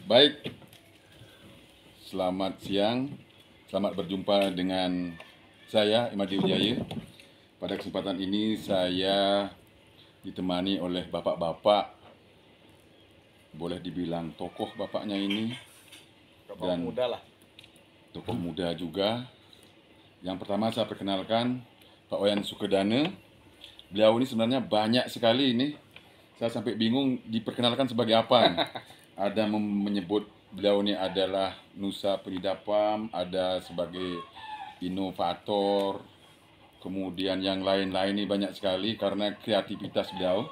Baik, selamat siang. Selamat berjumpa dengan saya, Imadi Wijaya. Pada kesempatan ini saya ditemani oleh bapak-bapak, boleh dibilang tokoh bapaknya ini, Tokoh dan muda lah. tokoh muda juga. Yang pertama saya perkenalkan Pak Wayan Sukedana. Beliau ini sebenarnya banyak sekali ini. Saya sampai bingung diperkenalkan sebagai apa nih. Ada menyebut beliau ini adalah Nusa Penida PAM, ada sebagai inovator, kemudian yang lain-lain ini banyak sekali karena kreativitas beliau.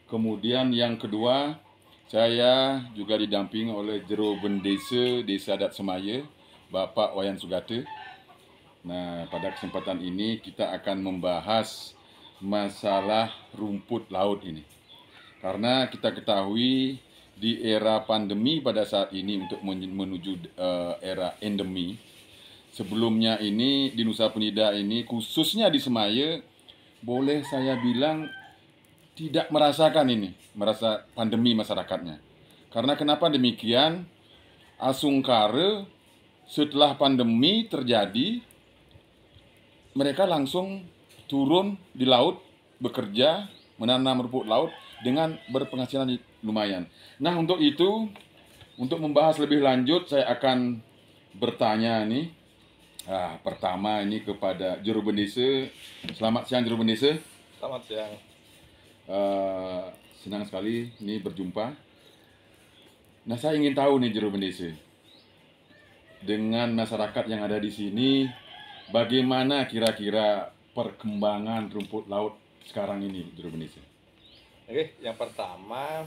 Kemudian yang kedua, saya juga didampingi oleh Jero Bendesa Desa Adat Semaya, Bapak Wayan Sugate. Nah, pada kesempatan ini kita akan membahas masalah rumput laut ini. Karena kita ketahui di era pandemi pada saat ini untuk menuju era endemi. Sebelumnya ini di Nusa Penida ini, khususnya di Semaya, boleh saya bilang tidak merasa pandemi masyarakatnya. Karena kenapa demikian? Asungkara setelah pandemi terjadi, mereka langsung turun di laut, bekerja, menanam rumput laut dengan berpenghasilan lumayan. Nah, untuk itu, untuk membahas lebih lanjut, saya akan bertanya nih. Pertama ini kepada Juru Bendesa. Selamat siang, Juru Bendesa. Selamat siang. Senang sekali ini berjumpa. Nah, saya ingin tahu nih, Juru Bendesa, dengan masyarakat yang ada di sini, bagaimana kira-kira perkembangan rumput laut sekarang ini, Juru Bendesa? Oke, yang pertama,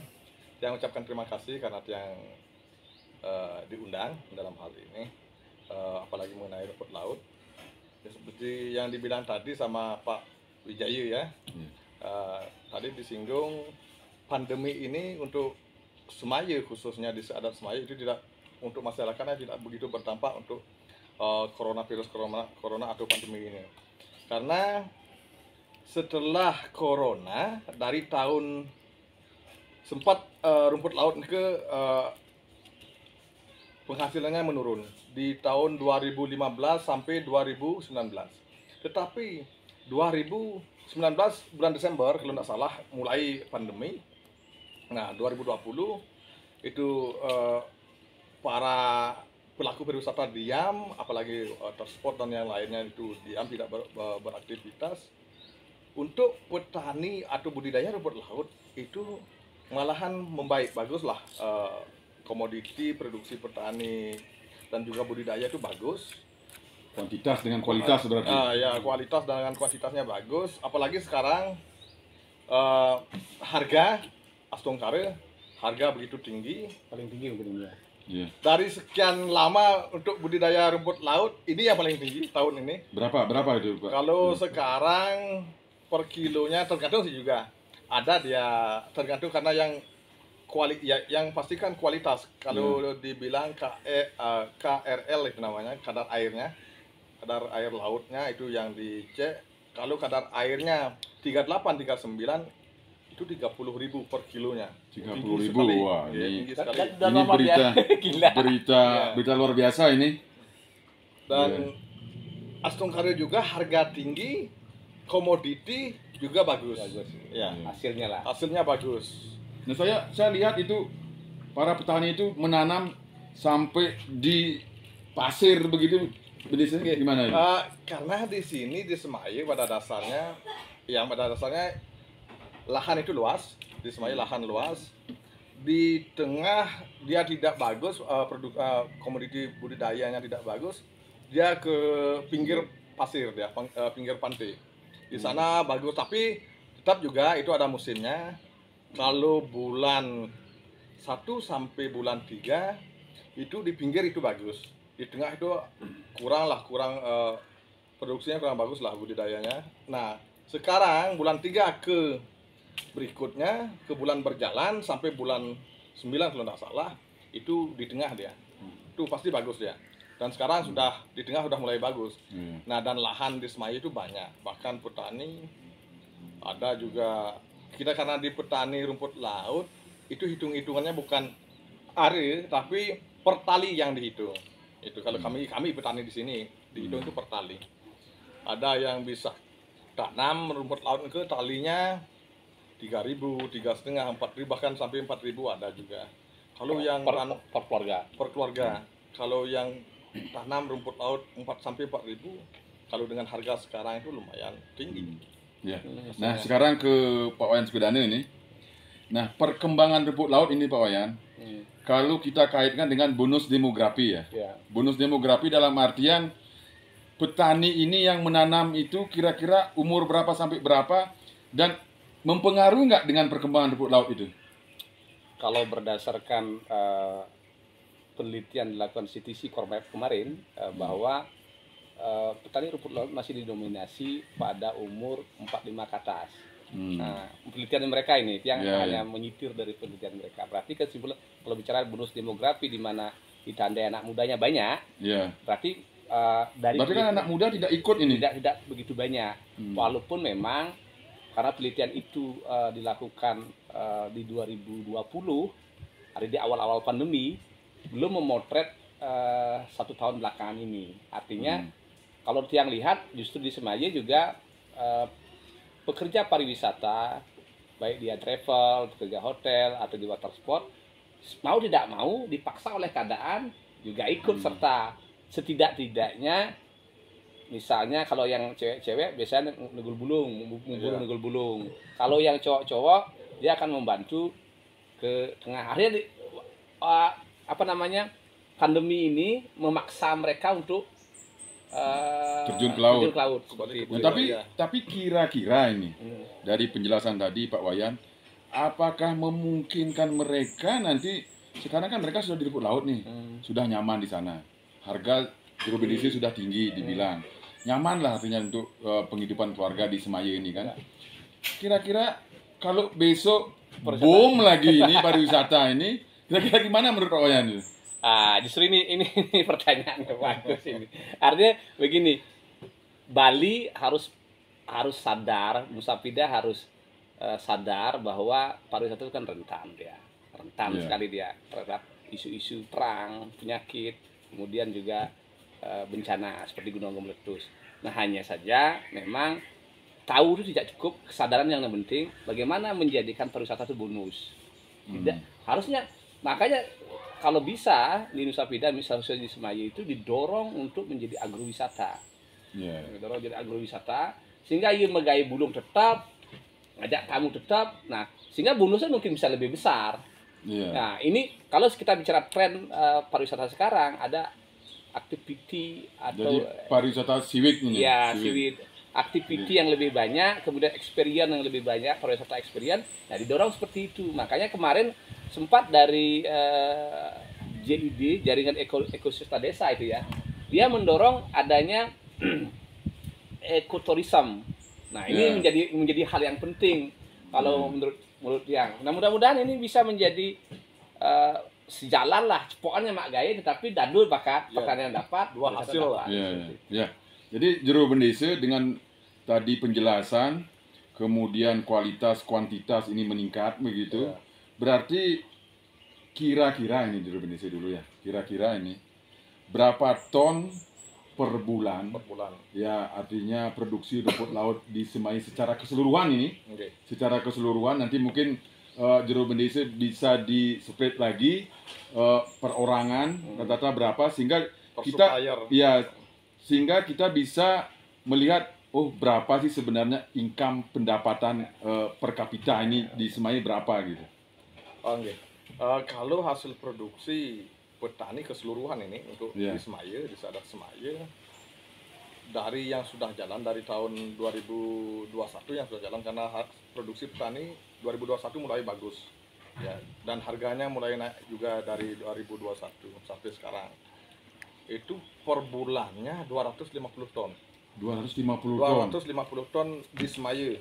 saya ucapkan terima kasih karena yang diundang dalam hal ini, apalagi mengenai rumput laut. Ya, seperti yang dibilang tadi sama Pak Wijaya ya, tadi disinggung pandemi ini untuk Semaya, khususnya di adat Semaya itu tidak, untuk masyarakatnya tidak begitu berdampak untuk corona atau pandemi ini. Karena setelah corona dari tahun sempat rumput laut ke penghasilannya menurun di tahun 2015 sampai 2019. Tetapi 2019 bulan Desember kalau tidak salah mulai pandemi. Nah, 2020 itu para pelaku pariwisata diam, apalagi transport dan yang lainnya itu diam, tidak beraktivitas. Untuk petani atau budidaya rumput laut itu malahan membaik, baguslah, komoditi produksi petani dan juga budidaya itu bagus. Kuantitas dengan kualitas berarti. Ya, kualitas dengan kuantitasnya bagus. Apalagi sekarang harga astungkare harga begitu tinggi, paling tinggi mungkin ya. Yeah. Dari sekian lama untuk budidaya rumput laut, ini yang paling tinggi tahun ini. Berapa itu, Pak? Kalau sekarang per kilonya tergantung sih juga. Ada dia tergantung karena yang pastikan kualitas. Kalau dibilang KRL itu namanya, kadar airnya, kadar air lautnya itu yang dicek. Kalau kadar airnya 38 39 itu 30.000 per kilonya. 30.000. Wah, ini berita luar biasa ini. Dan astungkare juga harga tinggi, komoditi juga bagus. Ya, hasilnya bagus. Nah, saya lihat itu para petani itu menanam sampai di pasir begitu. Bendesanya gimana itu? Karena di sini di Semaya pada dasarnya lahan itu luas, di Semaya lahan luas. Di tengah dia tidak bagus, komoditi budidayanya tidak bagus, dia ke pinggir pasir, dia pinggir pantai. Di sana bagus, tapi tetap juga itu ada musimnya. Kalau bulan 1 sampai bulan 3 itu di pinggir itu bagus, di tengah itu kurang produksinya kurang bagus lah budidayanya. Nah, sekarang bulan 3 ke berikutnya, ke bulan berjalan sampai bulan 9 kalau tidak salah, itu di tengah dia. Itu pasti bagus dia. Dan sekarang sudah di tengah sudah mulai bagus. Nah, dan lahan di Semaya itu banyak. Bahkan petani ada juga, kita karena di petani rumput laut itu hitung-hitungannya bukan are, tapi per tali yang dihitung. Itu kalau kami petani di sini dihitung itu per tali. Ada yang bisa tanam rumput laut ke talinya 3.000, 3,5, 4.000, bahkan sampai 4.000 ada juga. Kalau yang per keluarga. per keluarga, kalau yang tanam rumput laut 4 sampai 4.000, kalau dengan harga sekarang itu lumayan tinggi. Ya. Nah, sekarang ke Pak Wayan Sukadana ini. Nah, perkembangan rumput laut ini Pak Wayan, kalau kita kaitkan dengan bonus demografi ya. Ya. Bonus demografi dalam artian petani ini yang menanam itu kira-kira umur berapa sampai berapa dan mempengaruhi nggak dengan perkembangan rumput laut itu? Kalau berdasarkan penelitian dilakukan CTC kemarin bahwa petani rumput laut masih didominasi pada umur 45 ke atas. Nah, penelitian mereka ini yang hanya menyitir dari penelitian mereka. Berarti kesimpulan kalau bicara bonus demografi di mana ditandai anak mudanya banyak, berarti berarti kan anak muda tidak ikut ini. Tidak begitu banyak. Walaupun memang karena penelitian itu dilakukan di 2020, ada di awal-awal pandemi, belum memotret 1 tahun belakangan ini. Artinya kalau yang lihat justru di Semaya juga pekerja pariwisata, baik dia travel, pekerja hotel atau di water sport, mau tidak mau dipaksa oleh keadaan juga ikut serta. Setidak-tidaknya misalnya kalau yang cewek-cewek biasanya negul bulung, negul bulung. Kalau yang cowok-cowok dia akan membantu ke tengah. Akhirnya pandemi ini memaksa mereka untuk terjun ke laut. Seperti itu. Nah, tapi kira-kira ini dari penjelasan tadi Pak Wayan, apakah memungkinkan mereka nanti, sekarang kan mereka sudah di rumput laut nih, sudah nyaman di sana, harga jurubilis sudah tinggi dibilang, nyaman lah artinya untuk penghidupan keluarga di Semaya ini kan. Kira-kira kalau besok boom lagi ini pariwisata ini, kira-kira gimana menurut Pak Wayan itu? Justru ini pertanyaan yang bagus ini. Artinya begini, Bali harus sadar, Nusa Penida harus sadar bahwa pariwisata itu kan rentan sekali dia terhadap isu-isu perang, penyakit, kemudian juga bencana seperti gunung meletus. Nah, hanya saja memang tahu itu tidak cukup, kesadaran yang penting bagaimana menjadikan pariwisata itu bonus. Tidak harusnya, makanya kalau bisa di Nusa Penida misalnya di Semaya itu didorong untuk menjadi agrowisata. Didorong jadi agrowisata sehingga ia megai bulung tetap, ngajak tamu tetap. Nah, sehingga bonusnya mungkin bisa lebih besar. Nah, ini kalau kita bicara tren pariwisata sekarang ada activity atau jadi pariwisata siwit ini. Ya, siwit. Activity yang lebih banyak, kemudian experience yang lebih banyak, pariwisata experience. Nah, didorong seperti itu. Makanya kemarin sempat dari JID, Jaringan Ekosistem Desa itu ya, dia mendorong adanya ekoturism. Nah, ini menjadi hal yang penting kalau menurut yang. Nah, mudah-mudahan ini bisa menjadi sejalan lah, cepokannya mak gaya, tetapi dadul bakat pertanian dapat dua hasil lah. Jadi juru bendesa dengan tadi penjelasan, kemudian kualitas kuantitas ini meningkat begitu. Berarti kira-kira ini juru bendesa dulu ya. Kira-kira ini berapa ton per bulan? Ya, artinya produksi rumput laut di Semai secara keseluruhan ini. Secara keseluruhan nanti mungkin juru bendesa bisa di-split lagi perorangan rata-rata berapa sehingga kita bisa melihat berapa sih sebenarnya income pendapatan per kapita ini di Semai berapa gitu. Kalau hasil produksi petani keseluruhan ini untuk di Semaya, di Sadak Semaya, dari yang sudah jalan dari tahun 2021 yang sudah jalan, karena produksi petani 2021 mulai bagus ya, dan harganya mulai naik juga dari 2021 sampai sekarang. Itu per bulannya 250 ton. 250 ton di Semaya.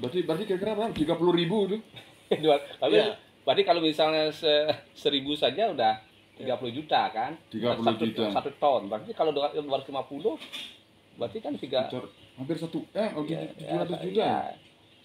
Berarti kira-kira berapa? 30.000 itu? Berarti kalau misalnya 1.000 saja udah 30 juta kan? 30 juta. 1 ton. Berarti kalau 250 berarti kan hampir 700 juta.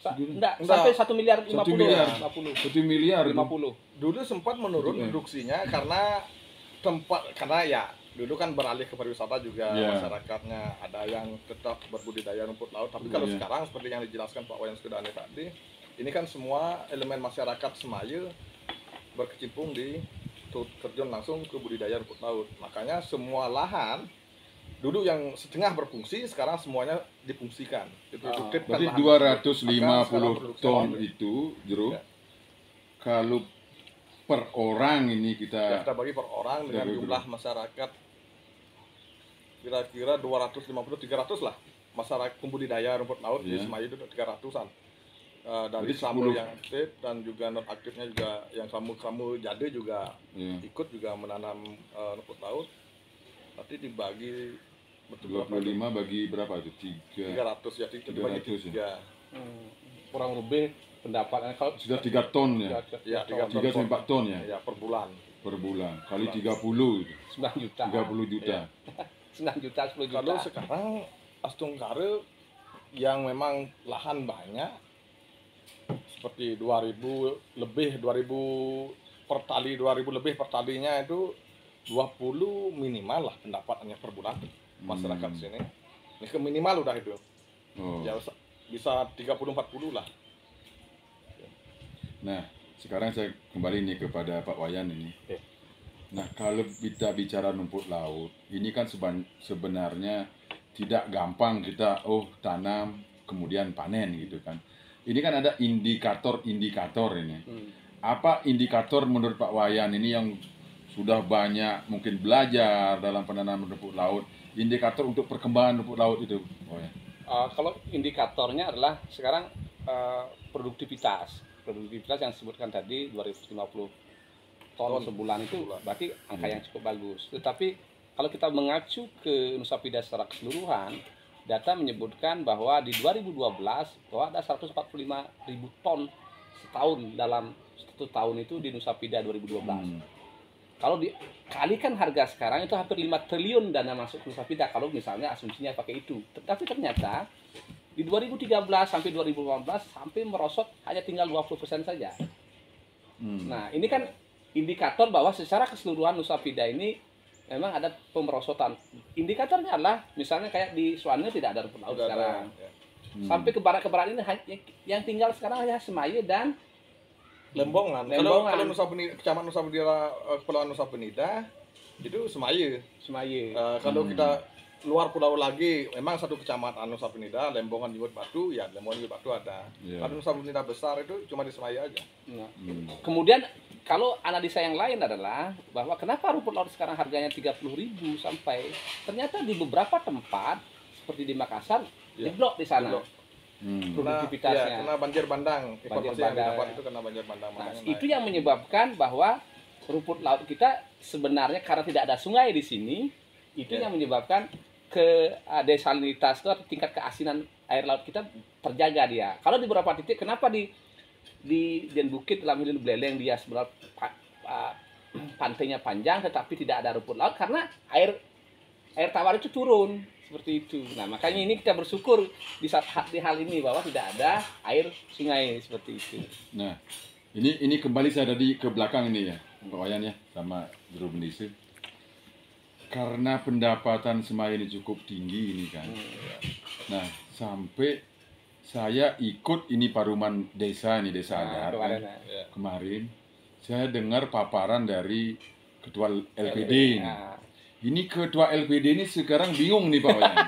Enggak, Enggak. sampai 1 miliar 1 50 miliar. 50. 1 miliar. 50. Dulu sempat menurun Betul, ya. produksinya karena ya dulu kan beralih ke pariwisata juga, Iya. masyarakatnya ada yang tetap berbudidaya rumput laut. Tapi kalau Iya. sekarang seperti yang dijelaskan Pak Wayan Sukadane tadi, ini kan semua elemen masyarakat Semaya berkecimpung di terjun langsung ke budidaya rumput laut. Makanya semua lahan dulu yang setengah berfungsi sekarang semuanya difungsikan. Diproduktifkan Berarti lahan tersebut. Maka sekarang 250 produksi ton lahan itu, Jero, Ya. kalau per orang ini ya, kita kita bagi per orang dengan Betul, jumlah masyarakat kira-kira 250-300 lah masyarakat pembudidaya rumput laut di Iya. Semaya itu 300-an. Dari Berarti Samu 10. yang aktif dan juga non aktifnya juga yang kamu jade juga ya, ikut juga menanam rumput laut. Nanti dibagi berapa itu? 25 bagi berapa itu? 300 ya, dibagi 300 tiga. Kurang lebih pendapatnya kalau Sudah 3 ton ya. Ya, 3 3 sampai 4 ton ya Ya, per bulan. per bulan. Kali 30 itu. 9 juta. 30 juta. 9 juta, 10 juta. Kalau sekarang Astungkare yang memang lahan banyak seperti 2000 lebih 2000 per tali 2000 lebih per talinya itu 20 minimal lah pendapatannya per bulan masyarakat sini. Ini ke minimal udah itu. Oh. Ya bisa 30-40 lah. Nah, sekarang saya kembali nih kepada Pak Wayan ini. Oke. Nah, kalau kita bicara rumput laut, ini kan sebenarnya tidak gampang kita tanam kemudian panen gitu kan. Ini kan ada indikator-indikator ini. Apa indikator menurut Pak Wayan ini yang sudah banyak mungkin belajar dalam penanaman rumput laut, indikator untuk perkembangan rumput laut itu, Pak Wayan? Kalau indikatornya adalah sekarang produktivitas yang disebutkan tadi 250 ton sebulan itu berarti angka yang cukup bagus. Tetapi kalau kita mengacu ke Nusa Penida secara keseluruhan, data menyebutkan bahwa di 2012 bahwa ada 145.000 ton setahun dalam 1 tahun itu di Nusa Penida 2012. Kalau dikalikan harga sekarang itu hampir 5 triliun dana masuk ke Nusa Penida kalau misalnya asumsinya pakai itu. Tetapi ternyata di 2013 sampai 2018 sampai merosot hanya tinggal 20% saja. Nah, ini kan indikator bahwa secara keseluruhan Nusa Penida ini memang ada pemerosotan. Indikatornya adalah misalnya kayak di Suwane tidak ada rumput laut sekarang. Sampai ke barat ini yang tinggal sekarang hanya Semaya dan Lembongan. Kalau Nusa Penida, Kecamatan Nusa Penida, Kepulauan Nusa Penida itu Semaya. Kalau kita luar pulau lagi, memang satu kecamatan Nusa Penida, Lembongan Jewet Batu, ya Lembongan Jewet Batu ada. Kalau Nusa Penida besar itu cuma di Semaya aja. Nah, kemudian kalau analisa yang lain adalah bahwa kenapa rumput laut sekarang harganya 30.000 sampai ternyata di beberapa tempat seperti di Makassar di blok di sana. Produktivitasnya. Kena banjir bandang. Informasi yang didapat itu kena banjir bandang. Nah, itu yang menyebabkan bahwa rumput laut kita sebenarnya karena tidak ada sungai di sini, itu yang menyebabkan desalinitas atau tingkat keasinan air laut kita terjaga dia. Kalau di beberapa titik, kenapa di Den Bukit dalam Hilin Beleleng dia sebenarnya pantainya panjang tetapi tidak ada rumput laut karena air tawar itu turun seperti itu. Nah, makanya ini kita bersyukur di hal ini bahwa tidak ada air sungai seperti itu. Nah, ini kembali saya tadi ke belakang ini ya, Pak Wayan ya, sama Jero Bendisi. Karena pendapatan Semaya ini cukup tinggi ini kan. Nah, sampai saya ikut ini paruman desa ini, desa adat kemarin. Saya dengar paparan dari ketua LPD ini. Ini ketua LPD ini sekarang bingung nih Pak Wayan.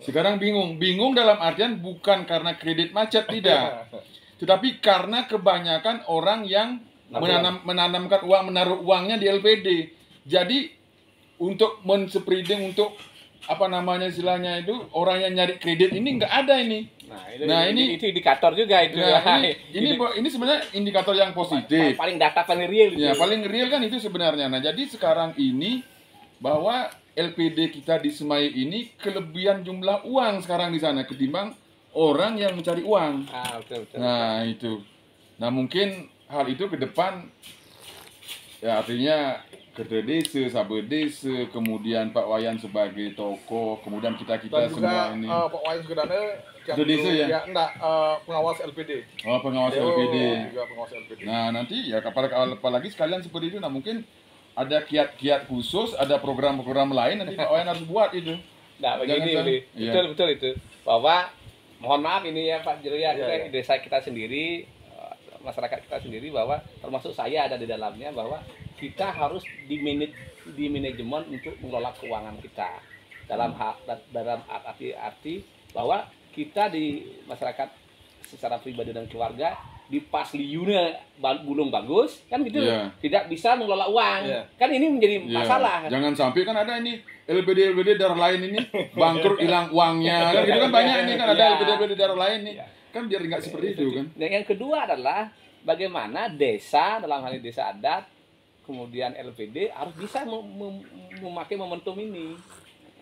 Sekarang bingung dalam artian bukan karena kredit macet, tidak. Tetapi karena kebanyakan orang yang menanamkan uang, menaruh uangnya di LPD. Jadi untuk menspreading, untuk apa namanya istilahnya itu, orang yang nyari kredit ini nggak ada ini. Nah, ini itu indikator juga itu. Nah, ini sebenarnya indikator yang positif. Paling data paling real. Ya, paling real kan itu sebenarnya. Nah, jadi sekarang ini bahwa LPD kita di Semaya ini kelebihan jumlah uang sekarang di sana ketimbang orang yang mencari uang. Betul. Nah, itu. Nah, mungkin hal itu ke depan ya artinya Kerja Desa, Saber Desa, kemudian Pak Wayan sebagai tokoh, kemudian kita Dan juga semua ini. Pak Wayan Sugedane Itu desa ya? enggak, pengawas LPD. Oh, pengawas Beliau LPD. juga pengawas LPD. Nah, nanti ya apalagi sekalian seperti itu, nah mungkin ada kiat-kiat khusus, ada program-program lain nanti Pak Wayan harus buat itu. Nah, begini, Jangan Uli. iya. Betul itu. Bahwa mohon maaf ini ya Pak Jero ya, Iya, kita iya. desa kita sendiri, masyarakat kita sendiri, bahwa termasuk saya ada di dalamnya, bahwa kita harus di manajemen untuk mengelola keuangan kita dalam arti bahwa kita di masyarakat secara pribadi dan keluarga di pas liunnya belum bagus kan gitu, Iya. tidak bisa mengelola uang. Iya. Kan ini menjadi Ya, masalah. jangan sampai kan ada ini LPD daerah lain ini bangkrut hilang uangnya kan gitu kan banyak ini kan ada Iya. LPD daerah lain nih. Iya. Kan biar nggak seperti itu kan. Dan yang kedua adalah bagaimana desa, dalam hal ini desa adat, kemudian LPD harus bisa memakai momentum ini,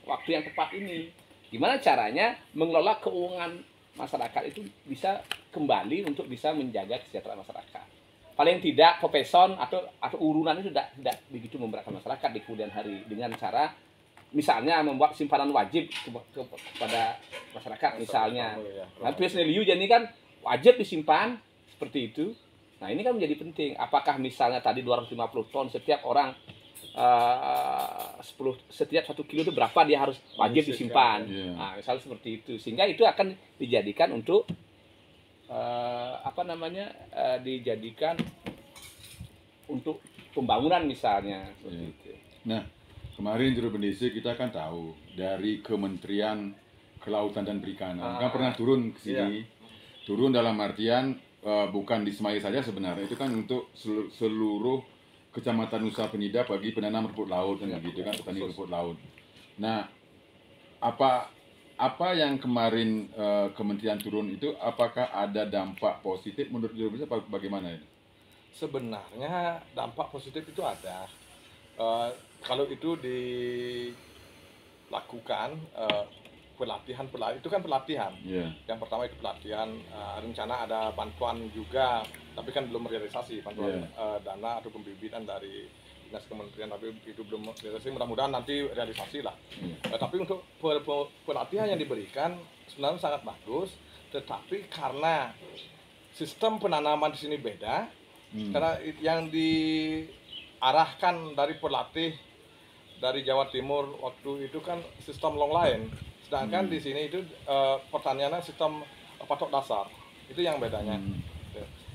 waktu yang tepat ini. Gimana caranya mengelola keuangan masyarakat itu bisa kembali untuk bisa menjaga kesejahteraan masyarakat. Paling tidak pepeson atau urunan itu tidak begitu memberatkan masyarakat di kemudian hari dengan cara misalnya membuat simpanan wajib kepada masyarakat misalnya. Nah, Liu jadi kan wajib disimpan seperti itu. Nah, ini kan menjadi penting. Apakah misalnya tadi 250 ton setiap orang setiap 1 kilo itu berapa dia harus wajib disimpan. Iya. Nah, misalnya seperti itu. Sehingga itu akan dijadikan untuk dijadikan untuk pembangunan misalnya seperti Iya. itu. Nah, kemarin Juru Bendesa kita kan tahu dari Kementerian Kelautan dan Perikanan kan pernah turun ke sini. Turun dalam artian bukan di Semai saja sebenarnya, itu kan untuk seluruh Kecamatan Nusa Penida bagi penanam rumput laut kan begitu kan, petani rumput laut. Nah, apa yang kemarin Kementerian turun itu, apakah ada dampak positif menurut Juru Bendesa bagaimana itu? Sebenarnya dampak positif itu ada. Kalau itu dilakukan pelatihan itu kan pelatihan. Iya. Yang pertama itu pelatihan, rencana ada bantuan juga, tapi kan belum realisasi bantuan dana atau pembibitan dari dinas kementerian, tapi itu belum realisasi. Mudah-mudahan nanti realisasi lah. Tapi untuk pelatihan yang diberikan sebenarnya sangat bagus, tetapi karena sistem penanaman di sini beda, karena yang diarahkan dari pelatih dari Jawa Timur waktu itu kan sistem long line. Sedangkan di sini itu pertaniannya sistem patok dasar. Itu yang bedanya.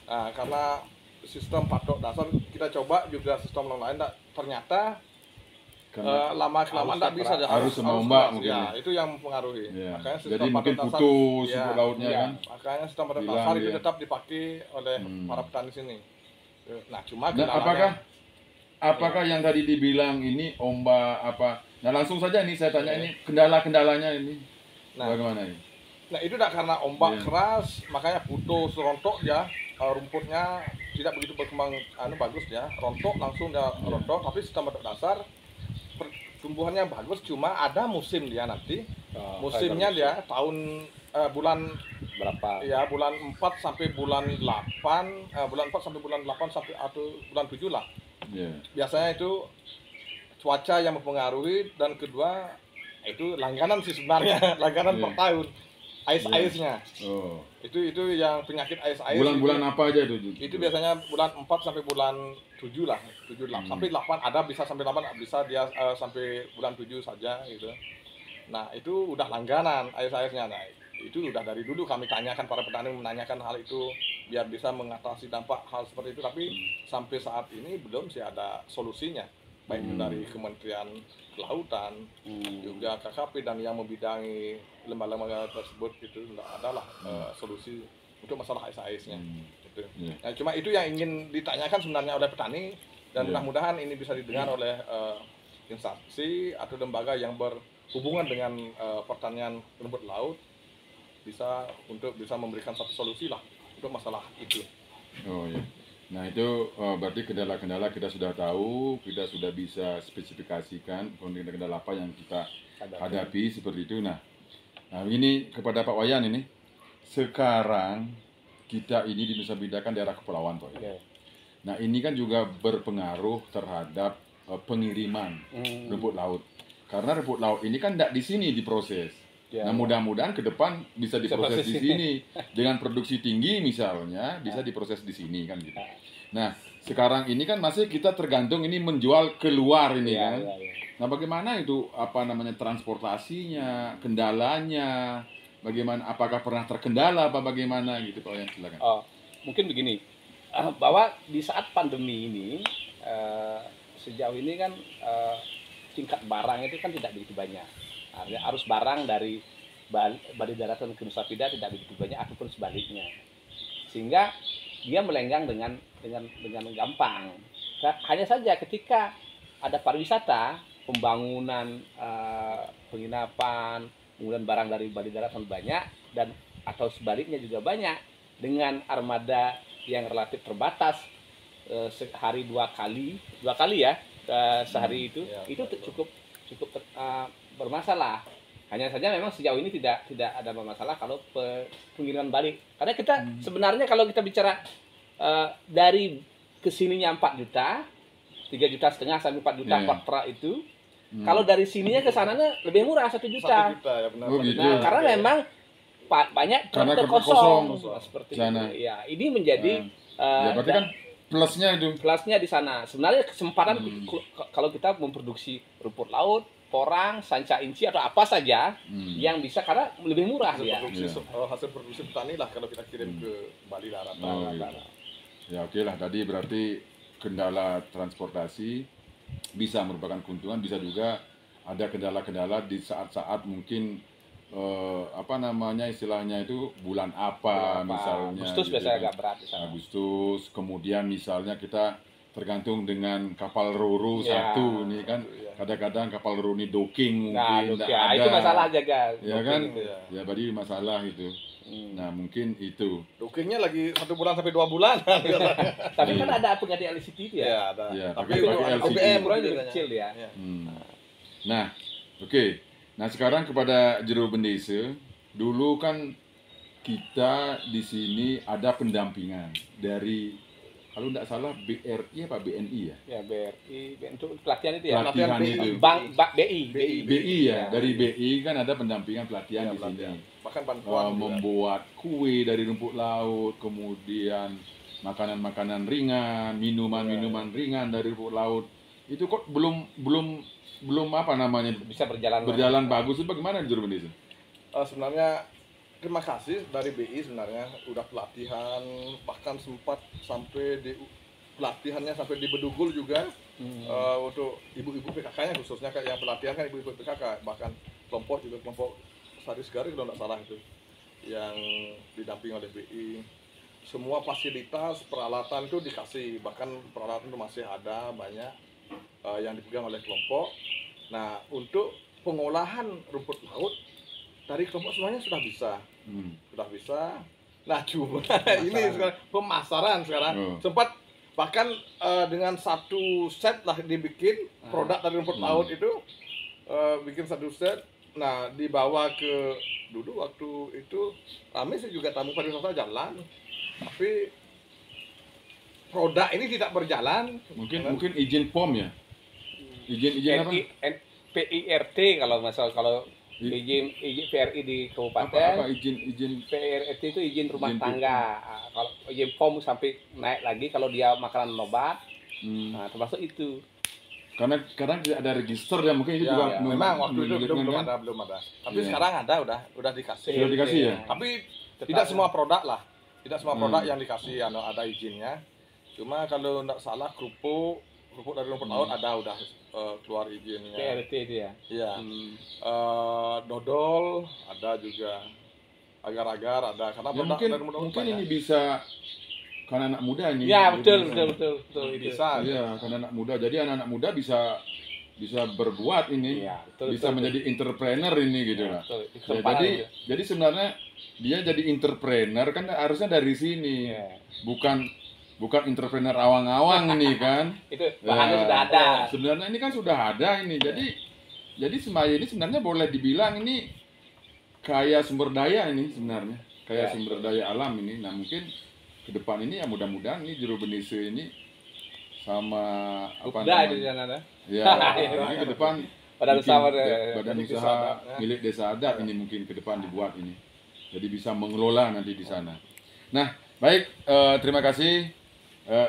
Nah, karena sistem patok dasar kita coba juga sistem long line, ternyata lama-kelamaan tidak bisa. Harus sama ombak mungkin. Ya, itu yang mempengaruhi. Ya. Makanya Jadi mungkin patok dasar, putus rumput lautnya kan. Makanya sistem patok Hilang dasar itu dia. tetap dipakai oleh para petani sini. Nah, cuma Dan apakah yang tadi dibilang ini ombak apa? Nah, langsung saja nih saya tanya ini kendala-kendalanya ini. Bagaimana ini? Nah, itu tidak karena ombak keras, makanya putus, rontok ya, rumputnya tidak begitu berkembang bagus ya, rontok langsung dia rontok. Tapi sistem patok dasar pertumbuhannya bagus, cuma ada musim dia nanti. Musimnya dia tahun bulan Berapa? ya, bulan 4 sampai bulan 8, bulan 4 sampai bulan 8 sampai atau bulan 7 lah. Biasanya itu cuaca yang mempengaruhi, dan kedua itu langganan sih sebenarnya, langganan per tahun. Ais-aisnya. Itu yang penyakit ais-ais. Bulan-bulan apa aja itu? Itu biasanya bulan 4 sampai bulan 7 lah, 7 sampai 8, ada bisa sampai 8, bisa dia sampai bulan 7 saja gitu. Nah, itu udah langganan ais-aisnya. Nah, itu udah dari dulu kami tanyakan, para petani menanyakan hal itu biar bisa mengatasi dampak hal seperti itu, tapi sampai saat ini belum sih ada solusinya, baik dari Kementerian Kelautan, juga KKP dan yang membidangi lembaga-lembaga tersebut, itu tidak adalah solusi untuk masalah ais-aisnya. Gitu. Nah, cuma itu yang ingin ditanyakan sebenarnya oleh petani, dan mudah-mudahan ini bisa didengar oleh instansi atau lembaga yang berhubungan dengan pertanian rumput laut, untuk bisa memberikan satu solusi lah untuk masalah itu. Oh ya. Nah, itu berarti kendala-kendala kita sudah tahu, kita sudah bisa spesifikasikan kendala apa yang kita hadapi seperti itu. Nah, ini kepada Pak Wayan ini, sekarang kita ini di Nusa Penida kan daerah kepulauan, Pak. Nah, ini kan juga berpengaruh terhadap pengiriman rumput laut. Karena rumput laut ini kan tidak di sini diproses. Ya, Nah, mudah-mudahan ke depan bisa diproses proses di sini dengan produksi tinggi misalnya bisa diproses di sini kan gitu. Nah, sekarang ini kan masih kita tergantung ini menjual keluar ini ya, kan. ya, ya. Nah, bagaimana itu apa namanya transportasinya, kendalanya, bagaimana apakah pernah terkendala apa bagaimana gitu Pak Yan, silakan. Oh, mungkin begini, bahwa di saat pandemi ini sejauh ini kan tingkat barang itu kan tidak begitu banyak. Artinya arus barang dari Bali Daratan ke Nusa Penida tidak begitu banyak ataupun sebaliknya, sehingga dia melenggang dengan gampang. Nah, hanya saja ketika ada pariwisata, pembangunan penginapan, kemudian barang dari Bali Daratan banyak dan atau sebaliknya juga banyak dengan armada yang relatif terbatas, sehari dua kali ya, sehari itu cukup bermasalah. Hanya saja memang sejauh ini tidak ada masalah kalau pengiriman balik. Karena kita sebenarnya kalau kita bicara dari kesininya 4 juta, 3,5 juta sampai 4 juta per truk itu, kalau dari sininya ke sananya lebih murah 1 juta. 1 juta ya benar. Oh, gitu. Nah, karena memang banyak Karena truk kosong seperti sana. itu. Ya, ini menjadi Ya berarti kan plusnya itu. plusnya di sana. Sebenarnya kesempatan kalau kita memproduksi rumput laut, porang, sanca inci atau apa saja yang bisa karena lebih murah dia. Hasil produksi petani lah kalau kita kirim ke Bali Daratan. Oh, gitu. Ya oke lah, tadi berarti kendala transportasi bisa merupakan keuntungan, bisa juga ada kendala-kendala di saat-saat mungkin apa namanya istilahnya itu bulan apa misalnya Agustus gitu biasanya kan. agak berat di sana. Agustus, kemudian misalnya kita tergantung dengan kapal roro Ya. satu ini kan kadang-kadang kapal roro ini docking Nah, mungkin nggak ya, ada. itu masalah jaga. Ya kan? ya. Ya tadi masalah itu. Nah, mungkin itu. Dockingnya lagi 1 bulan sampai 2 bulan. Tapi kan ada pengganti LCD itu ya. Ya, ada. Ya, Tapi pakai itu LCD. OBM Ukurannya lebih biasanya. kecil ya. Ya. Nah, oke. Nah, sekarang kepada Jero Bendese, dulu kan kita di sini ada pendampingan dari kalau tidak salah BRI apa BNI ya? Ya, BRI, untuk pelatihan itu ya. Pelatihan BI. itu. Bank BI. BI ya, dari BI kan ada pendampingan pelatihan Ya, di sini. pelatihan. Bahkan bantuan juga. Membuat kue dari rumput laut, kemudian makanan-makanan ringan, minuman-minuman ringan dari rumput laut. Itu kok belum apa namanya Bisa berjalan. berjalan bagus. Itu bagaimana Jero Bendese? Sebenarnya terima kasih dari BI sebenarnya udah pelatihan, bahkan sempat sampai di pelatihannya sampai di Bedugul juga untuk ibu-ibu PKK-nya khususnya kayak yang pelatihan kan ibu-ibu PKK, bahkan kelompok Sari Segari kalau nggak salah itu yang didampingi oleh BI. Semua fasilitas peralatan itu dikasih, bahkan peralatan itu masih ada banyak yang dipegang oleh kelompok. Nah, untuk pengolahan rumput laut dari kelompok semuanya sudah bisa. Nah, cuma ini sekarang pemasaran sekarang sempat bahkan dengan satu set lah dibikin produk dari rumput laut itu bikin satu set. Nah, dibawa ke dulu waktu itu kami sih juga tamu pariwisata jalan, tapi produk ini tidak berjalan. Mungkin izin POM ya. Izin apa? PIRT kalau masalah kalau izin PRI di kabupaten. Apa izin PRT itu izin rumah Izin tangga. Kalau izin POM sampai naik lagi kalau dia makanan obat. Nah, termasuk itu. Karena kadang tidak ada register ya mungkin itu juga memang waktu itu belum kan? ada. Tapi sekarang ada udah dikasih. Sudah dikasih ya? Tapi tidak semua produk lah. Tidak semua produk yang dikasih ada izinnya. Cuma kalau tidak salah kerupuk dari rumput laut ada udah keluar izinnya. PRT itu ya. Iya. Dodol ada juga. Agar-agar ada karena Ya, produk mungkin dari rumput laut mungkin banyak. ini bisa karena anak muda ini. Ya, betul itu. Bisa. Iya, karena anak muda. Jadi anak-anak muda bisa berbuat ini. Iya, betul, bisa betul. menjadi entrepreneur ini gitu Ya, lah. betul. Itu Ya, parah jadi itu. jadi sebenarnya dia jadi entrepreneur kan harusnya dari sini. Ya. Bukan entrepreneur awang-awang ini kan. Itu bahannya Ya, sudah ada. Sebenarnya ini kan sudah ada ini. Jadi Semaya ini sebenarnya boleh dibilang ini kaya sumber daya ini sebenarnya. Kaya Ya. sumber daya alam ini. Nah, mungkin ke depan ini ya mudah-mudahan ini Jero Bendese ini sama apa Udah itu namanya? di sana. Ya, mungkin ke depan Badan bikin usaha, badan milik usaha desa adat, ya. milik desa adat ini mungkin ke depan dibuat ini. Jadi bisa mengelola nanti di sana. Nah, baik, terima kasih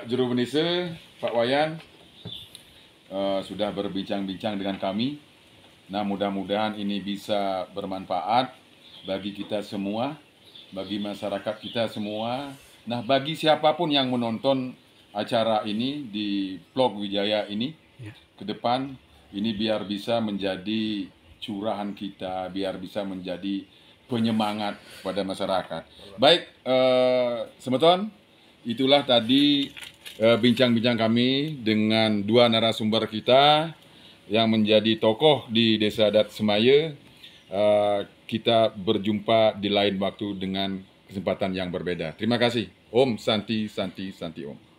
Juru Benise Pak Wayan sudah berbincang-bincang dengan kami. Nah, mudah-mudahan ini bisa bermanfaat bagi kita semua, bagi masyarakat kita semua. Nah, bagi siapapun yang menonton acara ini di Vlog Wijaya ini ke depan, ini biar bisa menjadi curahan kita, biar bisa menjadi penyemangat pada masyarakat. Baik, semeton, itulah tadi bincang-bincang kami dengan dua narasumber kita yang menjadi tokoh di Desa Adat Semaya. Kita berjumpa di lain waktu dengan kesempatan yang berbeda. Terima kasih. Om Santi Santi Santi Om.